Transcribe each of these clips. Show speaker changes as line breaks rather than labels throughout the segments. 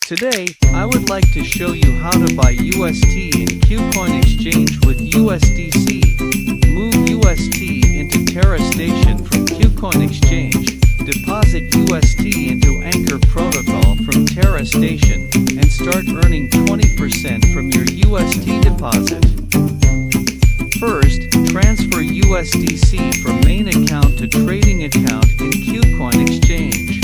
Today, I would like to show you how to buy UST in KuCoin Exchange with USDC. Move UST into Terra Station from KuCoin Exchange. Deposit UST into Anchor Protocol from Terra Station, and start earning 20% from your UST deposit. First, transfer USDC from main account to trading account in KuCoin Exchange.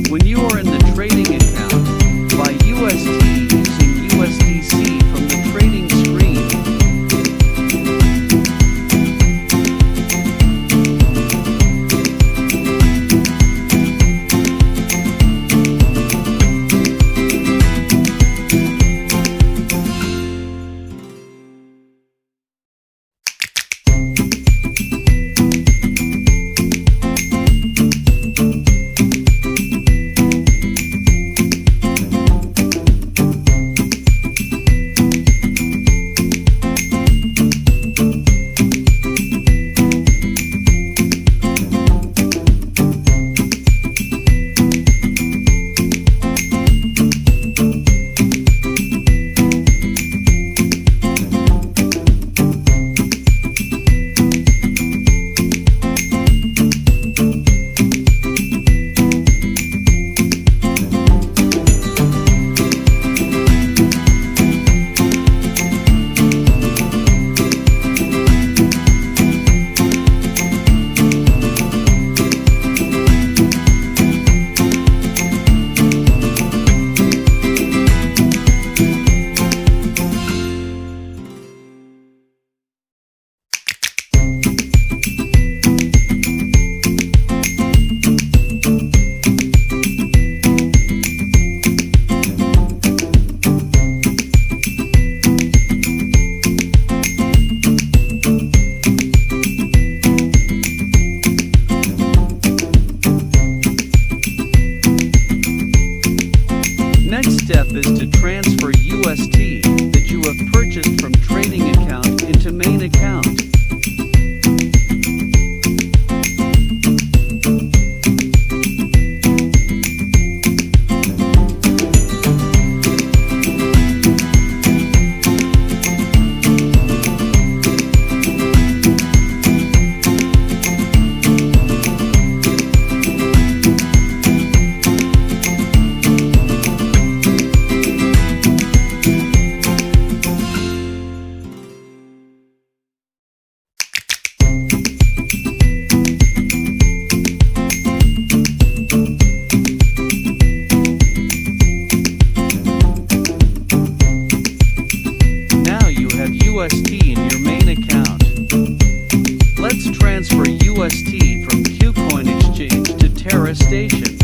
When you are in the trading account, buy UST using USDC from the trading screen. Next step is to transfer UST that you have purchased from trading account into main account. UST in your main account. Let's transfer UST from KuCoin Exchange to Terra Station.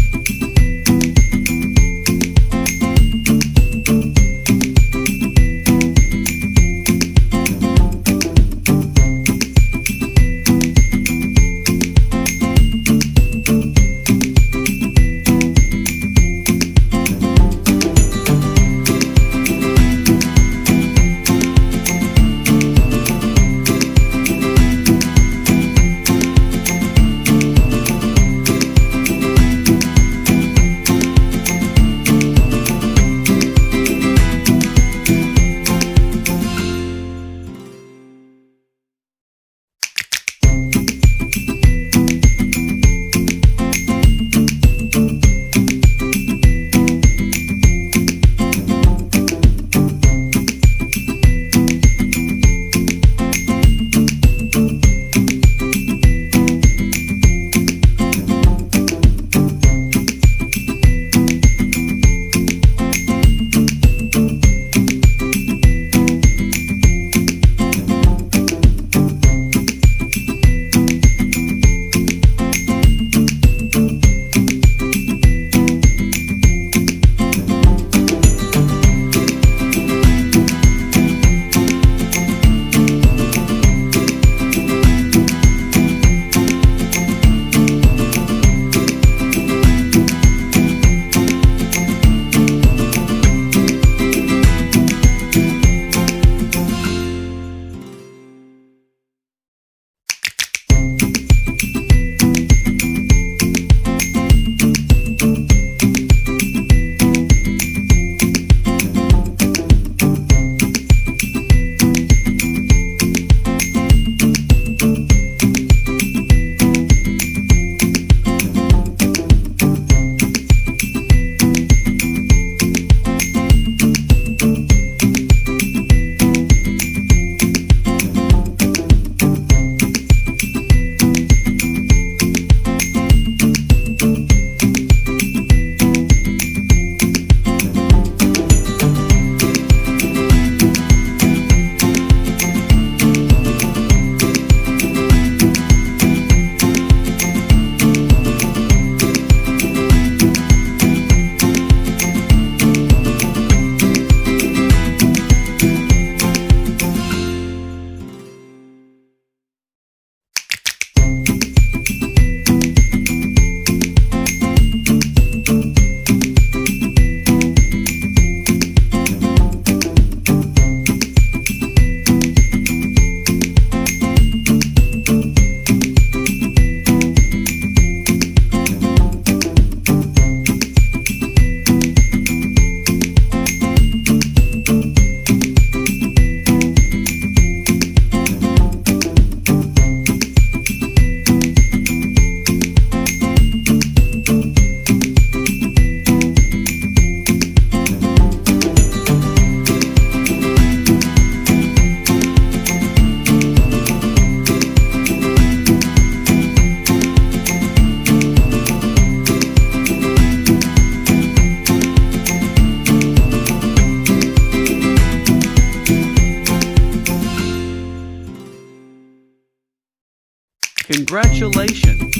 Congratulations!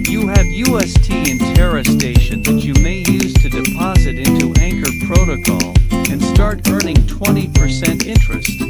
You have UST and Terra Station that you may use to deposit into Anchor Protocol and start earning 20% interest.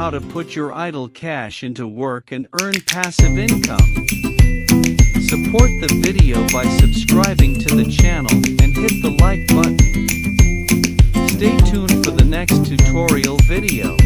How to put your idle cash into work and earn passive income. Support the video by subscribing to the channel and hit the like button. Stay tuned for the next tutorial video.